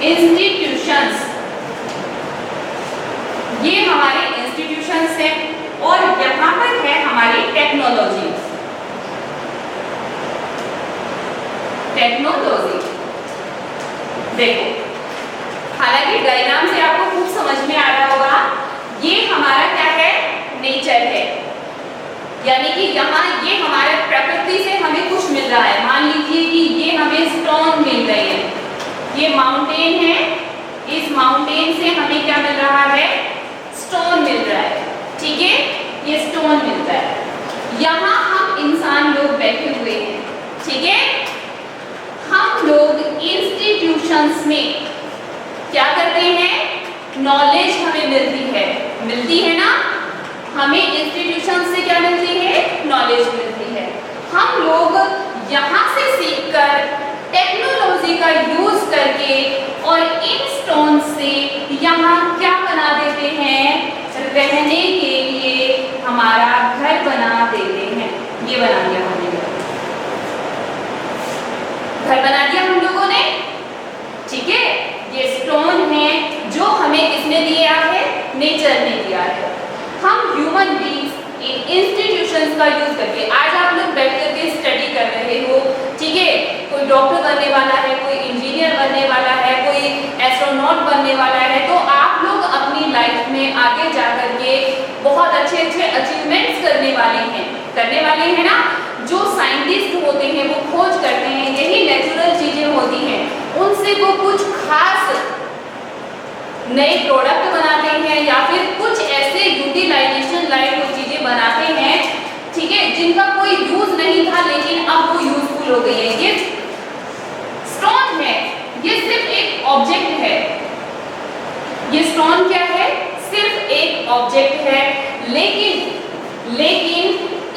Institutions, ये हमारे institutions हैं और यहाँ पर है हमारी टेक्नोलॉजी। टेक्नोलॉजी देखो, हालांकि डायग्राम से आपको खूब समझ में आ रहा होगा, ये हमारा क्या है, नेचर है, यानी कि यहाँ ये हमारे प्रकृति से हमें कुछ मिल रहा है। मान लीजिए कि ये हमें स्टोन मिल रहे हैं, ये माउंटेन है, इस माउंटेन से हमें क्या मिल रहा है, स्टोन मिल रहा है, ठीक है, ये स्टोन मिलता है। यहाँ हम इंसान लोग बैठे हुए हैं, ठीक है, हम लोग इंस्टीट्यूशंस में क्या करते हैं, नॉलेज हमें मिलती है ना, हमें इंस्टीट्यूशन से क्या मिलती है, नॉलेज मिलती है। हम लोग यहाँ से सीखकर टेक्नोलॉजी का यूज करके और इन स्टोन से यहाँ क्या बना देते हैं, रहने के लिए हमारा घर बना देते हैं। ये बना दिया हमने, घर बना दिया हम लोगों ने, ठीक है। ये स्टोन है जो हमें किसने दिया है, नेचर ने दिया है। हम ह्यूमन बीइंग्स इन इंस्टीट्यूशंस का यूज करके, आज आप लोग बैठ करके स्टडी कर रहे हो, ठीक है, कोई डॉक्टर बनने वाला है, कोई इंजीनियर बनने वाला है, कोई एस्ट्रोनॉट बनने वाला है, तो आप लोग अपनी लाइफ में आगे जा करके बहुत अच्छे अच्छे अचीवमेंट्स करने वाले हैं ना। जो साइंटिस्ट होते हैं वो खोज करते हैं, यही नेचुरल चीजें होती हैं, उनसे वो कुछ खास नए प्रोडक्ट बनाते हैं या फिर कुछ ऐसे यूटिलाइजेशन लाइक वो चीजें बनाते हैं, ठीक है, जिनका कोई यूज नहीं था लेकिन अब वो यूजफुल हो गई है। ये स्टोन है, ये सिर्फ एक ऑब्जेक्ट है, ये स्टोन क्या है, सिर्फ एक ऑब्जेक्ट है, लेकिन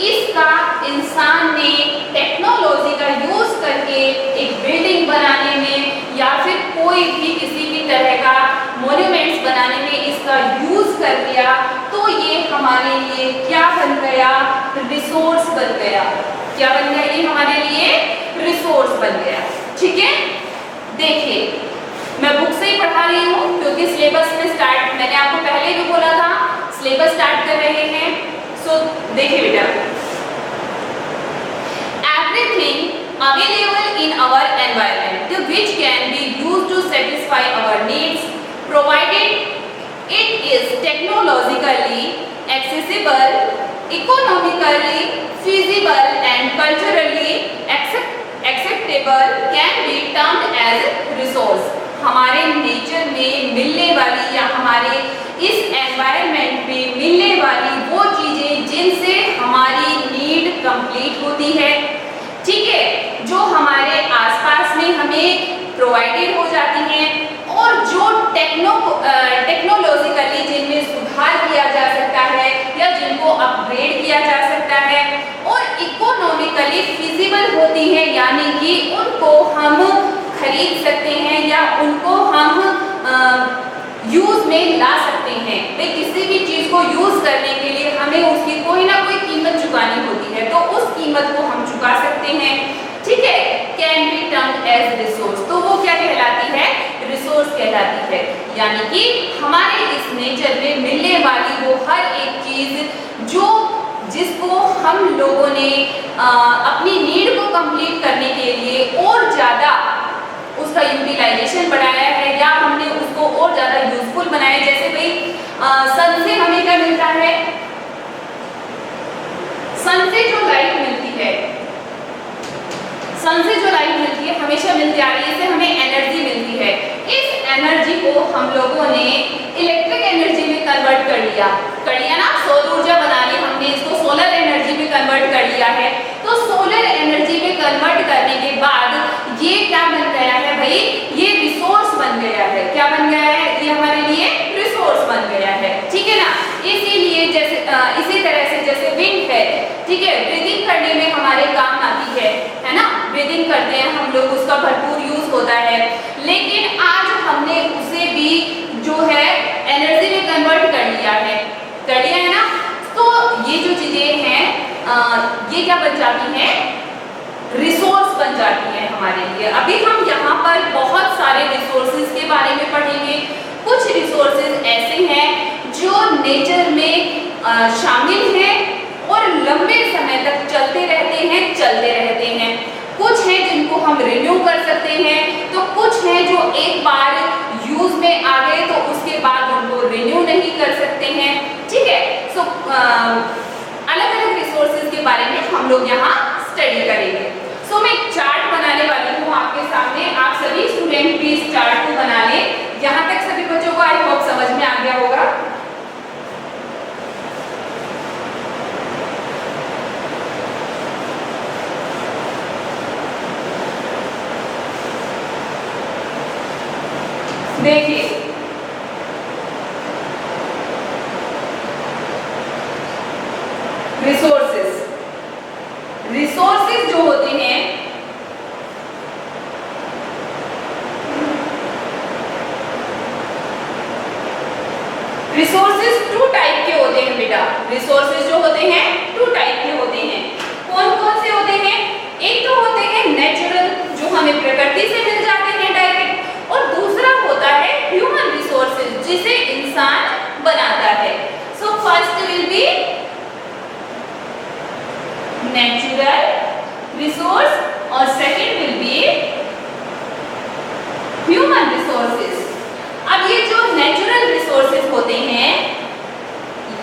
इसका इंसान ने टेक्नोलॉजी का यूज करके एक बिल्डिंग बनाने में या फिर कोई भी किसी भी तरह का मॉन्यूमेंट्स बनाने में इसका यूज कर लिया, तो ये हमारे लिए क्या बन गया, रिसोर्स बन गया। क्या बन गया, ये हमारे लिए रिसोर्स बन गया, ठीक है। देखिए, मैं बुक से ही पढ़ा रही हूँ क्योंकि सिलेबस में स्टार्ट, मैंने आपको पहले भी बोला था सिलेबस स्टार्ट कर रहे हैं। सो देखिए बेटा, everything available in our environment which can be used to satisfy our needs provided it is technologically accessible, economically feasible and culturally acceptable can be termed as resource। हमारे nature में मिलने वाली या हमारे इस एनवायरनमेंट में मिलने वाली वो चीजें जिनसे हमारी नीड कंप्लीट होती है, ठीक है, जो हमारे आसपास में हमें प्रोवाइडेड हो जाती हैं और जो टेक्नोलॉजिकली जिनमें सुधार किया जा सकता है या जिनको अपग्रेड किया जा सकता है और इकोनॉमिकली फिजिबल होती है, यानी कि उनको हम खरीद सकते हैं या उनको हम यूज में ला सकते हैं। भाई किसी भी चीज को यूज करने के लिए हमें उसकी कोई ना कोई कीमत चुकानी होती है, तो उस कीमत को हम चुका सकते हैं, ठीक है। Can be termed as resource, तो वो क्या कहलाती है, रिसोर्स कहलाती है, यानी कि हमारे इस नेचर में मिलने वाली वो हर एक चीज जिसको हम लोगों ने अपनी नीड को कंप्लीट करने के लिए और ज्यादा उसका यूटिलाइजेशन बढ़ाया है या हमने उसको और ज्यादा यूजफुल बनाया। जैसे भाई सन से हमें क्या मिलता है, सन से जो लाइट मिलती है, सन से जो लाइट मिलती है हमेशा मिलती आ रही है, इससे हमें एनर्जी मिलती है। इस एनर्जी को हम लोगों ने इलेक्ट्रिक एनर्जी में कन्वर्ट कर लिया ना, सौर ऊर्जा बना ली हमने, इसको सोलर एनर्जी में कन्वर्ट कर लिया है। तो सोलर एनर्जी में कन्वर्ट करने के बाद ये क्या बन गया है भाई, ये रिसोर्स बन गया है। क्या बन गया है, ये हमारे लिए रिसोर्स बन गया है, ठीक है ना। इसीलिए जैसे इसी तरह से जैसे विंड है, ठीक है, ब्रीदिंग करने में हमारे काम आती है ना, ब्रीदिंग करते हैं हम लोग, उसका भरपूर यूज होता है, लेकिन आज हमने उसे भी जो है एनर्जी में कन्वर्ट कर लिया है ना। तो ये जो चीजें हैं ये क्या बन जाती हैं, रिसोर्स बन जाती हैं हमारे लिए। अभी हम यहाँ पर बहुत सारे रिसोर्सेज के बारे में पढ़ेंगे। कुछ रिसोर्सेज ऐसे हैं जो नेचर में शामिल हैं और लंबे समय तक चलते रहते हैं। कुछ हैं जिनको हम रिन्यू कर सकते हैं, तो कुछ हैं जो एक बार यूज में आ गए तो उसके बाद उनको रिन्यू नहीं कर सकते हैं। ठीक है, सो अलग अलग रिसोर्सेज के बारे में हम लोग यहाँ स्टडी करेंगे। सो मैं एक चार्ट बनाने वाली हूँ आपके सामने। आप सभी स्टूडेंट भी इस चार्ट को बना लें। यहाँ तक सभी बच्चों को आई होप समझ में आ गया होगा। देखिए, रिसोर्सेज जो होते हैं, रिसोर्सेज टू टाइप के होते हैं बेटा। रिसोर्सेज जो होते हैं टू टाइप के होते हैं। कौन कौन से होते हैं? एक तो होते हैं नेचुरल, जो हमें प्रकृति से मिल जाते हैं डायरेक्ट, और दूसरा होता है ह्यूमन रिसोर्सेज, जिसे इंसान बनाता है। So first will be natural resource और second will be human resources. अब ये जो नेचुरल रिसोर्सेज होते हैं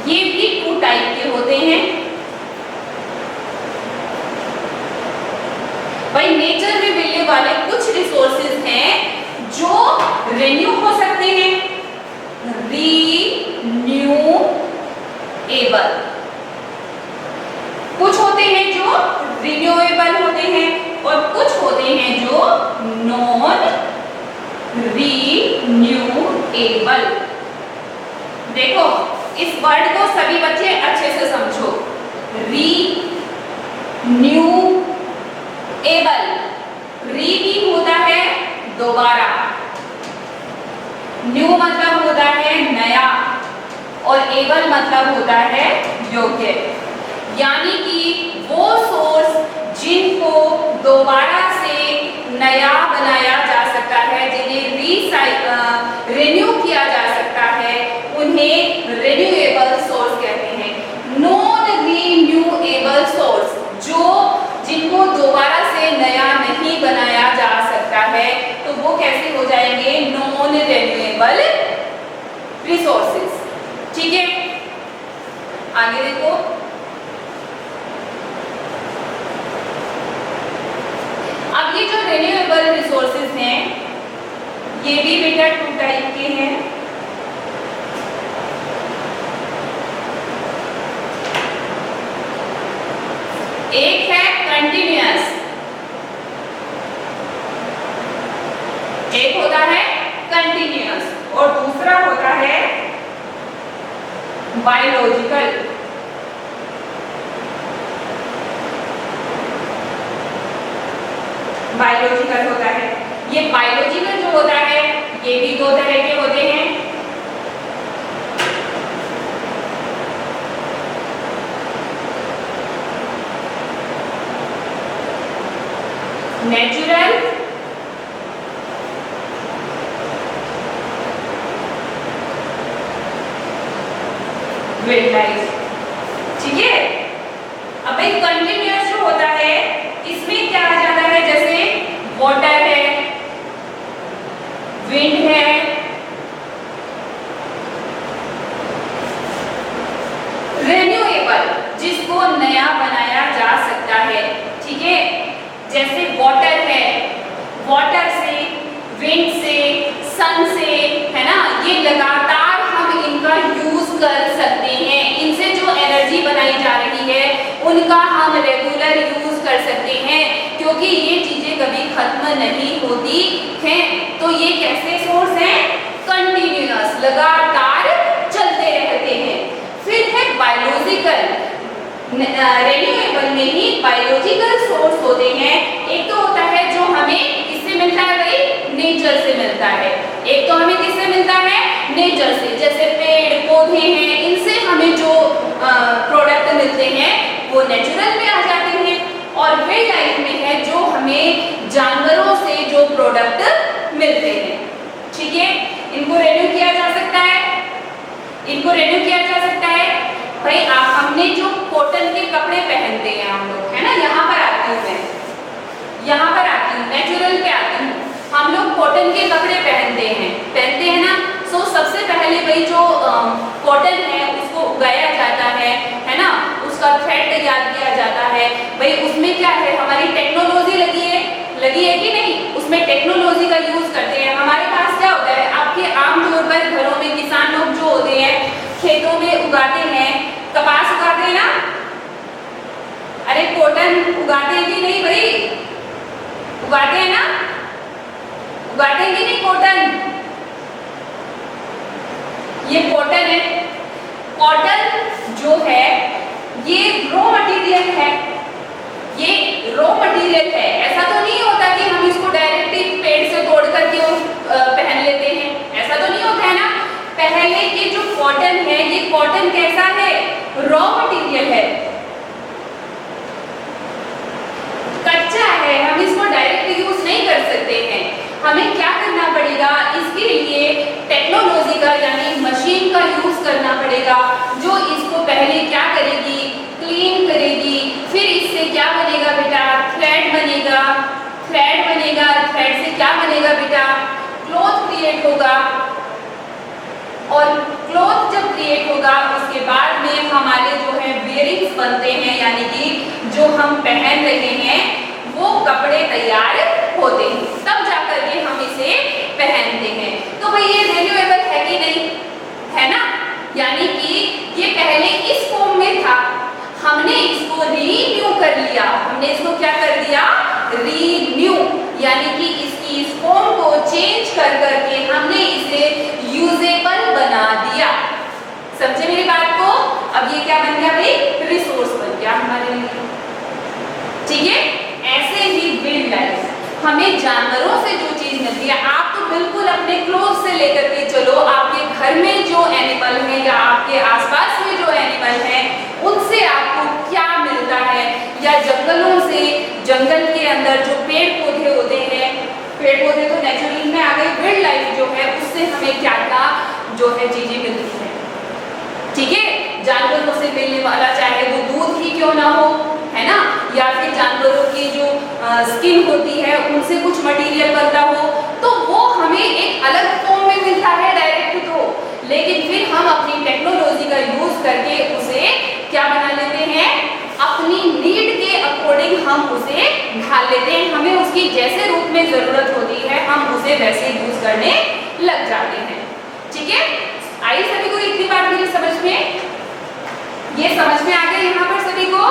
ये भी टू टाइप के होते हैं। भाई नेचर में मिलने वाले कुछ रिसोर्सेज हैं जो रिन्यू हो सकते हैं, रीन्यूएबल। कुछ होते हैं जो रिन्यूएबल होते हैं और कुछ होते हैं जो नॉन रीन्यूएबल। देखो इस वर्ड को सभी बच्चे अच्छे से समझो। रीन्यूएबल, री भी होता है दोबारा, न्यू मतलब होता है नया, और एबल मतलब होता है योग्य। यानी कि वो सोर्स जिनको दोबारा से नया बनाया जा सकता है, जिन्हें रिन्यू किया जा सकता है, उन्हें रिन्यूएबल सोर्स कहते हैं। नॉन रिन्यूएबल सोर्स, जो जिनको दोबारा से नया नहीं बनाया जा सकता है, तो वो कैसे हो जाएंगे? Non renewable resources. ठीक है, आगे देखो। अब ये जो रिन्यूएबल रिसोर्सेज हैं ये भी बेटा टू टाइप के हैं। एक है कंटिन्यूअस, एक होता है कंटिन्यूअस और दूसरा होता है बायोलॉजिकल। बायोलॉजिकल होता है। ये बायोलॉजिकल जो होता है ये भी दो तरह के होते हैं। Natural wild life. ठीक है, अब एक कंटिन्यूअस जो होता है इसमें क्या आ जाता है? जैसे वाटर है, विंड है, रिन्यूएबल जिसको नया बनाया जा सकता है। ठीक है, जैसे वाटर है, वाटर से, विंड से, सन से, है ना, ये लगातार हम इनका यूज कर सकते हैं। इनसे जो एनर्जी बनाई जा रही है उनका हम रेगुलर यूज कर सकते हैं, क्योंकि ये चीजें कभी खत्म नहीं होती हैं। तो ये कैसे सोर्स हैं? कंटिन्यूअस, लगातार चलते रहते हैं। फिर है बायोलॉजिकल। रिन्यूएबल में ही बायोलॉजिकल सोर्स होते हैं। एक तो होता है जो हमें किससे मिलता है भाई? नेचर से मिलता है। एक तो हमें किससे मिलता है? नेचर से, जैसे पेड़ पौधे हैं, इनसे हमें जो प्रोडक्ट मिलते हैं वो नेचुरल में आ जाते हैं। और वाइल्ड लाइफ में है जो हमें जानवरों से जो प्रोडक्ट मिलते हैं। ठीक है, इनको रेन्यू किया जा सकता है, इनको रेन्यू किया जा सकता है। भाई हमने जो कॉटन के कपड़े पहनते हैं हम लोग, है ना, यहाँ पर आती हूँ मैं, यहाँ पर आती हूँ, नेचुरल पे आती हूँ। हम लोग कॉटन के कपड़े पहनते हैं ना। सो सबसे पहले भाई जो कॉटन है उसको उगाया जाता है ना, उसका थ्रेड तैयार किया जाता है। भाई उसमें क्या है, हमारी टेक्नोलॉजी लगी है कि नहीं, उसमें टेक्नोलॉजी का यूज करते हैं। हमारे पास क्या होता है, आपके आमतौर पर घरों में किसान लोग जो होते हैं खेतों में उगाते हैं, कपास उगाते हैं ना, अरे कॉटन उगाते हैं कि नहीं भाई, उगाते हैं ना, उगाते हैं कि नहीं कॉटन, ये कॉटन है। कॉटन जो है ये रॉ मटेरियल है, ये रॉ मटेरियल है। ऐसा तो नहीं होता कि हम इसको डायरेक्टली पेड़ से तोड़ करके पहन लेते हैं, ऐसा तो नहीं होता है ना। पहले ये जो कॉटन है, ये कॉटन कैसा है, रॉ मटेरियल है, कच्चा है, हम इसको डायरेक्ट यूज नहीं कर सकते हैं। हमें क्या करना पड़ेगा, इसके लिए टेक्नोलॉजी का यानी मशीन का यूज करना पड़ेगा, जो इसको पहले क्या करेगी, क्लीन करेगी। फिर इससे क्या बनेगा बेटा, थ्रेड बनेगा, थ्रेड बनेगा, थ्रेड से क्या बनेगा बेटा, क्लॉथ क्रिएट होगा। और क्लॉथ जब क्रिएट होगा उसके बाद में हमारे जो है बियरिंग्स बनते हैं, यानी कि जो हम पहन रहे हैं वो कपड़े तैयार होते हैं, तब जाकर के हम इसे पहनते हैं। तो भाई ये रिन्यूएबल है कि नहीं, है ना, यानी कि ये पहले इस फॉर्म में था, हमने इसको रीन्यू कर लिया, हमने इसको क्या कर दिया, रीन्यू, यानी कि इसकी इस फॉर्म को चेंज कर करके हमने इसे यूजेबल बना दिया। समझे मेरी बात को? अब ये क्या बन गया भाई, रिसोर्स बन गया हमारे लिए। ठीक है, ऐसे ही वाइल्ड लाइफ, हमें जानवरों से जो चीज मिलती है, आप तो बिल्कुल अपने क्लोज से लेकर के चलो, आपके घर में जो एनिमल है या आपके आसपास में जो एनिमल है उनसे आपको क्या मिलता है, या जंगलों से, जंगल के अंदर जो पेड़ पौधे होते हैं, पेड़ पौधे तो नेचुरल में आ गए, वाइल्ड लाइफ जो है उससे हमें क्या क्या जो है चीजें मिलती है। ठीक है, जानवरों से मिलने वाला चाहे वो दूध ही क्यों ना हो, है ना, या फिर जानवरों की जो स्किन होती है उनसे कुछ मटेरियल बनता हो, तो वो हमें एक अलग फॉर्म में मिलता है डायरेक्ट तो, लेकिन फिर हम अपनी टेक्नोलॉजी का यूज करके उसे क्या बना लेते हैं, अपनी नीड के अकॉर्डिंग हम उसे ढाल लेते हैं, हमें उसकी जैसे रूप में जरूरत होती है हम उसे वैसे यूज करने लग जाते हैं। ठीक है, आई सभी को इतनी बात मेरी समझ में, ये समझ में आ गया यहाँ पर सभी को।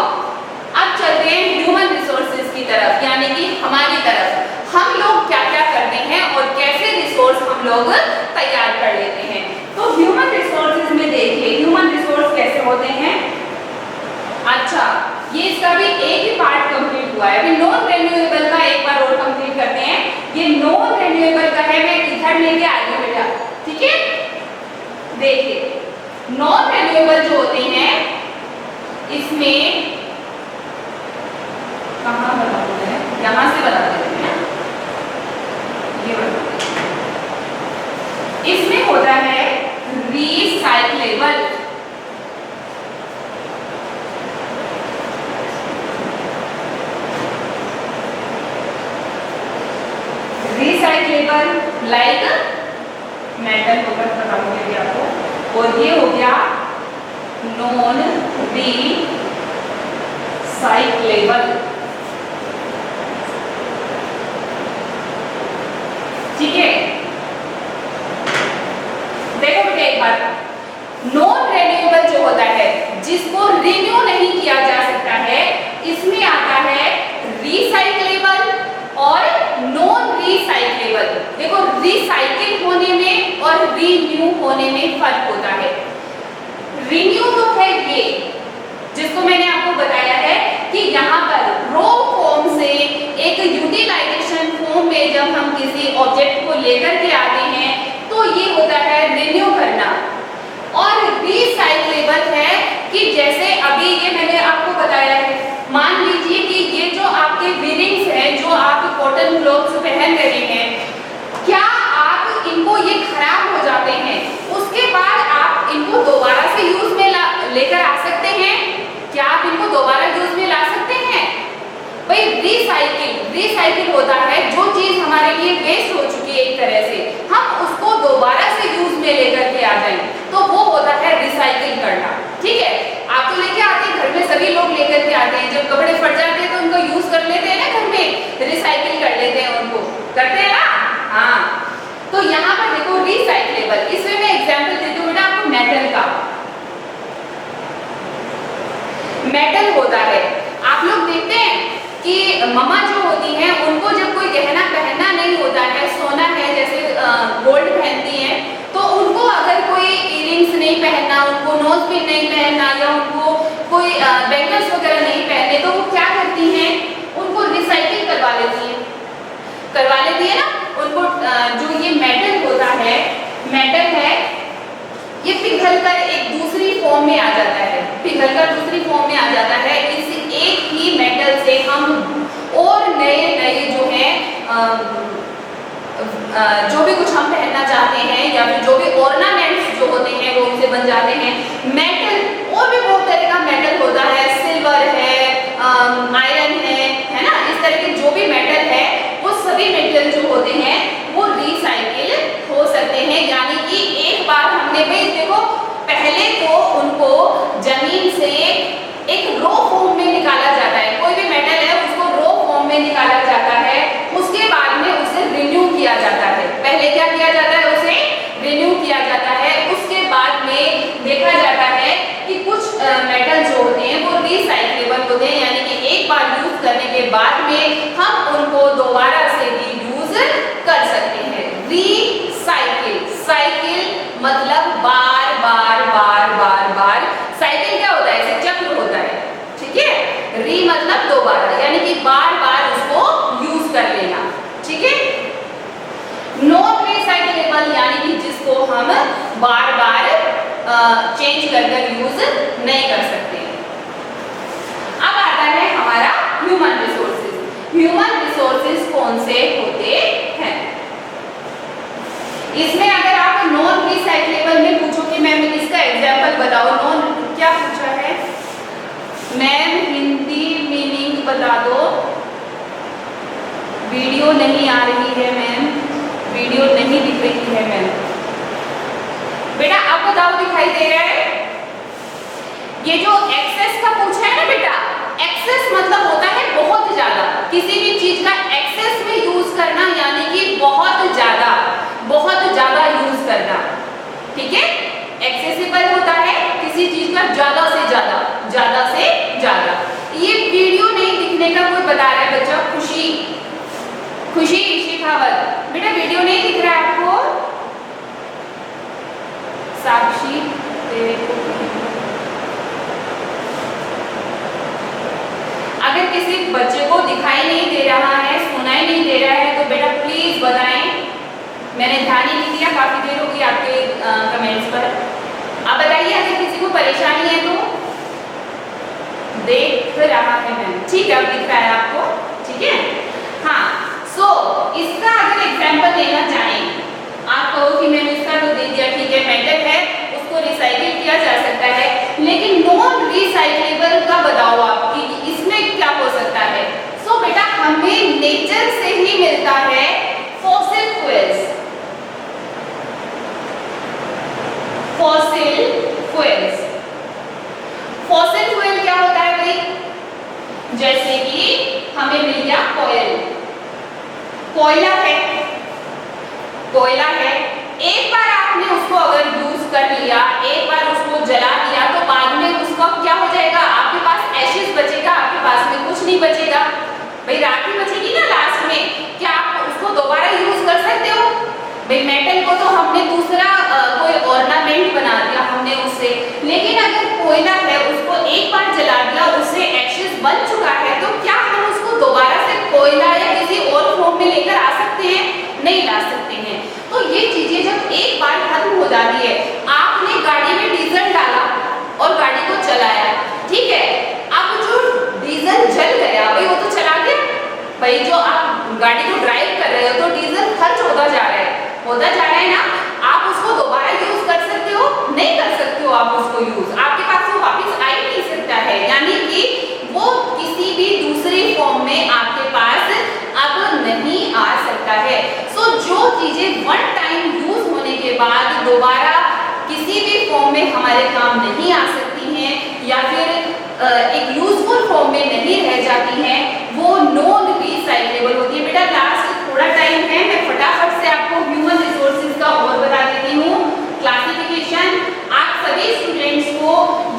अब चलते हैं ह्यूमन रिसोर्सेज की तरफ, यानी कि हमारी तरफ, हम लोग क्या क्या करते हैं और कैसे रिसोर्स हम लोग तैयार कर लेते हैं। तो ह्यूमन रिसोर्सेज में देखिए ह्यूमन रिसोर्स कैसे होते हैं। अच्छा, ये इसका भी एक ही पार्ट कंप्लीट हुआ है, अभी नॉन रिन्यूएबल का एक बार और कंप्लीट करते हैं। ये नॉन रिन्यूएबल का है, मैं इधर लेके आ गई बेटा। ठीक है, देखिए नॉन रिन्यूएबल जो होते हैं इसमें कहाँ बता देते हैं, यहाँ से बता देते हैं, ये बता इसमें होता है रीसाइक्लेबल, रीसाइक्लेबल लाइक मेटल होकर बताऊंगी आपको, और ये हो गया नॉन रीसाइक्लेबल। ठीक है, देखो बेटा एक बात, नॉन रिन्यूएबल जो होता है जिसको रिन्यू नहीं किया जा सकता है, इसमें आता है रीसाइक्लेबल और नॉन रीसाइक्लेबल। देखो रिसाइकिल होने में और रीन्यू होने में फर्क होता है। रिन्यू तो है ये जिसको मैंने आपको बताया है कि यहाँ पर रॉ फॉर्म से एक यूटिलाइजेशन फॉर्म में जब हम किसी ऑब्जेक्ट को लेकर के आते हैं तो ये होता है रिन्यू करना। और रीसाइक्लेबल है कि जैसे अभी ये मैंने आपको बताया है, मान लीजिए कि ये जो आपके बियरिंग्स हैं जो आप कॉटन क्लॉथ्स पहन रहे हैं, क्या हमारे लिए वेस्ट हो चुकी है एक तरह से, हम उसको दोबारा से यूज में लेकर के आ जाएं, तो वो होता है रिसाइकिल करना। ठीक है, आप तो लेके आते हैं, घर में सभी लोग लेकर के आते हैं, जब कपड़े फट जाते हैं तो उनको यूज कर लेते हैं ना, घर में रिसाइकिल कर लेते हैं, उनको करते हैं ना। हाँ, तो यहाँ पर देखो रिसाइक्लेबल, इसमें मैं एग्जाम्पल देती हूँ बेटा आपको मेटल का। मेटल होता है, आप लोग देखते हैं कि मम्मा जो होती हैं उनको जब कोई गहना पहनना नहीं होता है, सोना है जैसे गोल्ड पहनती हैं, तो उनको अगर कोई इयरिंग्स नहीं पहनना, उनको नोज पिन नहीं पहनना, या उनको कोई बैंगल्स वगैरह नहीं पहनने, तो वो क्या करती हैं, उनको रिसाइकिल करवा लेती है ना उनको। जो ये मेटल होता है, मेटल है, ये पिघल कर एक दूसरी फॉर्म में आ जाता है, पिघल कर दूसरी फॉर्म में आ जाता है। इस एक ही मेटल से हम और नए जो है जो भी कुछ हम पहनना चाहते हैं, या फिर जो भी ऑर्नामेंट्स जो होते हैं वो उनसे बन जाते हैं। मेटल और भी बहुत तरह का मेटल होता है, सिल्वर है, आयरन है ना, इस तरह के जो भी मेटल है वो सभी मेटल जो होते हैं वो रिसाइकिल हो सकते हैं। यानी कि एक बार हमने भाई देखो, पहले तो उनको जमीन से एक रॉ फॉर्म में निकाला जाता है, कोई भी मेटल है उसको रॉ फॉर्म में निकाला जाता है, उसके बाद में उसे रिन्यू किया जाता है। पहले क्या किया जाता है, उसे रिन्यू किया जाता है, उसके बाद में देखा जाता है कि कुछ मेटल जो होते हैं वो रिसाइक्लेबल होते हैं, यानी कि एक बार यूज करने के बाद में हम उनको दोबारा से भी यूज कर सकते हैं। रिसाइकिल, साइकिल मतलब बार बार बार बार बार, साइकिल क्या होता है, ऐसे चक्र होता है। ठीक है, री मतलब दोबारा, यानी कि बार बार उसको यूज कर लेना। ठीक है, नॉन रिसाइक्लेबल यानी कि जिसको हम बार बार चेंज कर यूज नहीं कर सकते। अब आता है हमारा ह्यूमन रिसोर्सेज। ह्यूमन रिसोर्सेज कौन से होते हैं? इसमें अगर आप नॉन रिसाइक्लेबल में पूछो कि मैम इसका एग्जाम्पल बताओ, नॉन क्या पूछा है मैम, हिंदी मीनिंग बता दो। वीडियो नहीं आ रही है मैम, वीडियो नहीं दिख रही है मैम। बेटा अब बताओ, दिखाई दे रहा है? ये जो एक्सेस का पूछा है ना बेटा, एक्सेस मतलब होता है बहुत ज्यादा, किसी भी चीज का एक्सेस में यूज करना, यानी कि बहुत ज्यादा यूज करना। ठीक है, एक्सेसिबल होता है किसी चीज का ज्यादा से ज्यादा। ये वीडियो नहीं दिखने का कोई बता रहा है बच्चा, खुशी शेखावत, बेटा वीडियो नहीं दिख रहा है आपको? साक्षी तेरे को, अगर किसी बच्चे को दिखाई नहीं दे रहा है, सुनाई नहीं दे रहा है, तो बेटा प्लीज बताएं, मैंने ध्यान ही नहीं दिया, काफी देर होगी आपके कमेंट्स पर। आप बताइए अगर किसी को परेशानी है तो। देख रहा है मैम, ठीक है, अब दिख रहा है आपको? ठीक है, हाँ। सो इसका अगर एग्जाम्पल लेना चाहें, आप कहो कि मैंने इसका तो दे दिया, ठीक है, मेटल है उसको रिसाइकिल किया जा सकता है, लेकिन नॉन रिसाइक्लेबल का बताओ आप कि इसमें क्या हो सकता है? सो बेटा हमें नेचर से ही मिलता है फॉसिल फ्यूल्स। फॉसिल फ्यूल क्या होता है भाई? जैसे कि हमें मिल गया कोयला है, एक बार आपने उसको अगर यूज कर लिया, एक बार उसको जला दिया, तो बाद में उसका क्या हो जाएगा? आपके पास एशेस बचेगा, आपके पास में कुछ नहीं बचेगा भाई, राखी बचेगी ना लास्ट में। क्या आप उसको दोबारा यूज कर सकते हो? भाई मेटल को तो हमने दूसरा कोई ऑर्नामेंट बना दिया हमने उससे, लेकिन अगर कोयला है उसको एक बार जला दिया, उससे एशेस बन चुका है, तो क्या हम उसको दोबारा से कोयला या किसी और फॉर्म में लेकर आ सकते हैं? नहीं ला सकते हैं। तो ये चीजें जब एक बार खत्म हो जाती है, आपने गाड़ी में डीजल डाला और गाड़ी को चलाया, ठीक है, अब जो डीजल जल गया भाई वो तो चला गया भाई, जो आप गाड़ी को ड्राइव कर रहे हो तो डीजल खर्च होता जा रहा है ना, आप उसको दोबारा यूज कर सकते हो? नहीं कर सकते हो आप उसको यूज, आपके पास वो वापस आ ही नहीं सकता है, यानी कि वो किसी भी दूसरी फॉर्म में आपके पास अब नहीं आ सकता है। चीजें वन टाइम यूज होने के बाद दोबारा किसी भी फॉर्म में हमारे काम नहीं आ सकती हैं या फिर एक यूजफुल फॉर्म में नहीं रह जाती हैं, वो नॉन रिसाइक्लेबल होती है। बेटा लास्ट थोड़ा टाइम है, मैं फटाफट से आपको ह्यूमन रिसोर्सेज का और बता देती हूँ। क्लासिफिकेशन, आप सभी स्टूडेंट्स को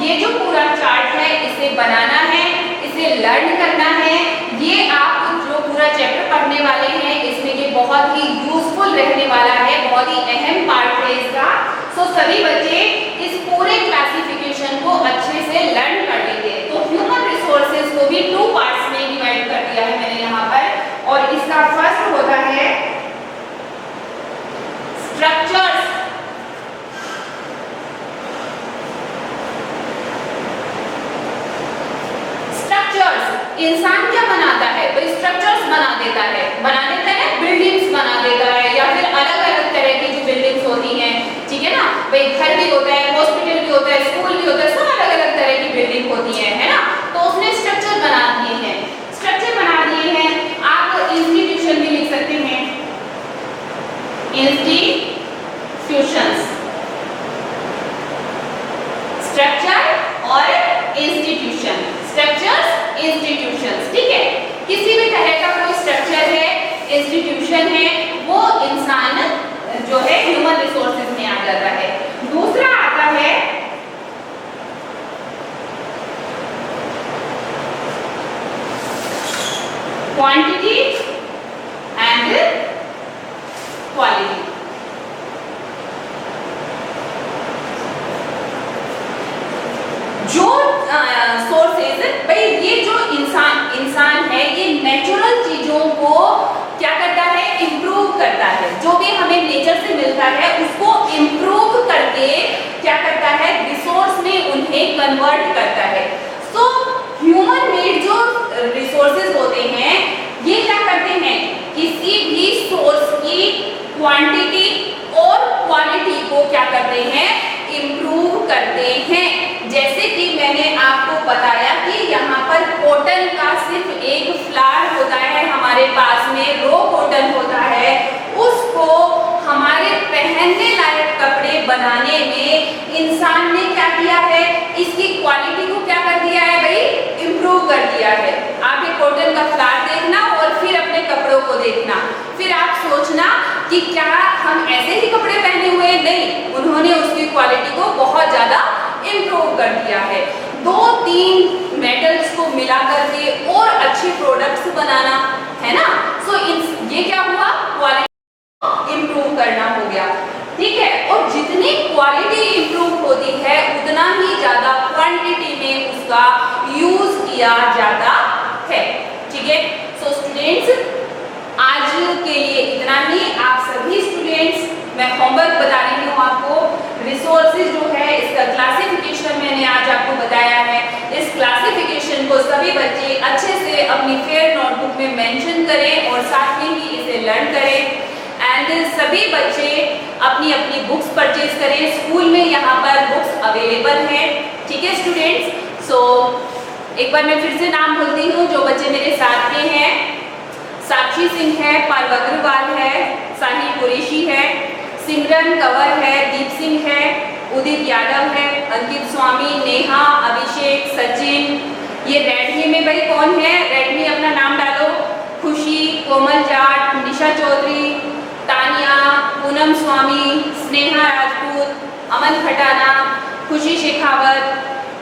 ये जो पूरा चार्ट है इसे बनाना है, इसे लर्न करना है। ये आप जो पूरा चैप्टर पढ़ने वाले हैं इसमें ये बहुत ही यूजफुल रहने वाला है, बहुत ही अहम पार्ट है इसका। सो सभी बच्चे इस पूरे क्लासिफिकेशन को अच्छे से लर्न कर लेंगे। तो ह्यूमन रिसोर्सेज को भी 2 पार्ट्स में डिवाइड कर दिया है मैंने यहाँ पर, और इसका फर्स्ट होता है स्ट्रक्चर्स। स्ट्रक्चर्स, इंसान क्या बनाता है? तो स्ट्रक्चर्स बना देता है, बिल्डिंग्स बना देता है, या फिर अलग अलग तरह की जो बिल्डिंग्स होती हैं, ठीक है ना भाई, घर भी होता है, हॉस्पिटल भी होता है, स्कूल भी होता है, सब अलग अलग तरह की बिल्डिंग होती है ना। तो उसने स्ट्रक्चर बना दिए हैं, आप इंस्टीट्यूशन भी लिख सकते हैं, इंस्टीट्यूशंस, स्ट्रक्चर और इंस्टीट्यूशन, स्ट्रक्चर्स इंस्टीट्यूशंस, ठीक है। किसी भी तरह का कोई स्ट्रक्चर है, इंस्टीट्यूशन है, वो इंसान जो है ह्यूमन रिसोर्सेज में आ जाता है। दूसरा आता है क्वांटिटी एंड क्वालिटी। जो सोर्सेज भाई, ये जो इंसान है ये नेचुरल चीजों को क्या करता है? इम्प्रूव करता है। जो भी हमें नेचर से मिलता है उसको इम्प्रूव करके क्या करता है? रिसोर्स में उन्हें कन्वर्ट करता है। सो ह्यूमन मेड जो रिसोर्सेज होते हैं ये क्या करते हैं? किसी भी सोर्स की क्वांटिटी और क्वालिटी को क्या करते हैं? इम्प्रूव करते हैं। जैसे कि मैंने आपको बताया कि यहाँ पर कॉटन का सिर्फ एक फ्लावर होता है हमारे पास में, रो कॉटन होता है, उसको हमारे पहनने लायक कपड़े बनाने में इंसान ने क्या किया है? इसकी क्वालिटी को क्या कर दिया है भाई? इम्प्रूव कर दिया है। आप ये कॉटन का फ्लावर देखना और फिर अपने कपड़ों को देखना, फिर आप सोचना कि क्या हम ऐसे ही कपड़े पहने हुए? नहीं, उन्होंने उसकी क्वालिटी को बहुत ज्यादा इम्प्रूव कर दिया है। 2-3 मेटल्स को मिला करके और अच्छे प्रोडक्ट्स बनाना, है ना। सो ये क्या हुआ? क्वालिटी इम्प्रूव करना हो गया, ठीक है। और जितनी क्वालिटी इम्प्रूव होती है उतना ही ज्यादा क्वांटिटी में उसका यूज किया जाता है, ठीक है। सो स्टूडेंट्स, आज के लिए इतना ही। आप सभी स्टूडेंट्स, मैं होमवर्क बता रही हूँ आपको। रिसोर्सेज जो है इसका क्लासिफिकेशन मैंने आज आपको बताया है। इस क्लासिफिकेशन को सभी बच्चे अच्छे से अपनी फेयर नोटबुक में मेंशन करें और साथ में ही इसे लर्न करें। एंड सभी बच्चे अपनी अपनी बुक्स परचेज करें। स्कूल में यहाँ पर बुक्स अवेलेबल हैं, ठीक है स्टूडेंट्स। सो एक बार मैं फिर से नाम बोलती हूँ जो बच्चे मेरे साथ के हैं। साक्षी सिंह है, पार्व अग्रवाल है, साहिल कुरैशी है, सिमरन कंवर है, दीप सिंह है, उदित यादव है, अंकित स्वामी, नेहा, अभिषेक, सचिन। ये रेडमी में भाई कौन है? रेडमी अपना नाम डालो। खुशी, कोमल जाट, निशा चौधरी, तानिया, पूनम स्वामी, स्नेहा राजपूत, अमन खटाना, खुशी शेखावत,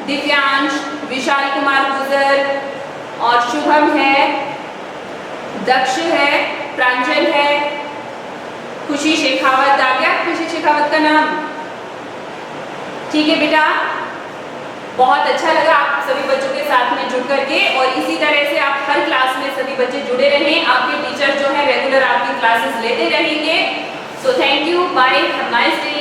दिव्यांश, विशाल कुमार गुजर और शुभम है, दक्ष है, प्रांजल है, खुशी शेखावत आ गया, खुशी शेखावत का नाम, ठीक है बेटा। बहुत अच्छा लगा आप सभी बच्चों के साथ में जुड़ करके, और इसी तरह से आप हर क्लास में सभी बच्चे जुड़े रहें। आपके टीचर जो है रेगुलर आपकी क्लासेस लेते रहेंगे। So thank you, bye, have nice day.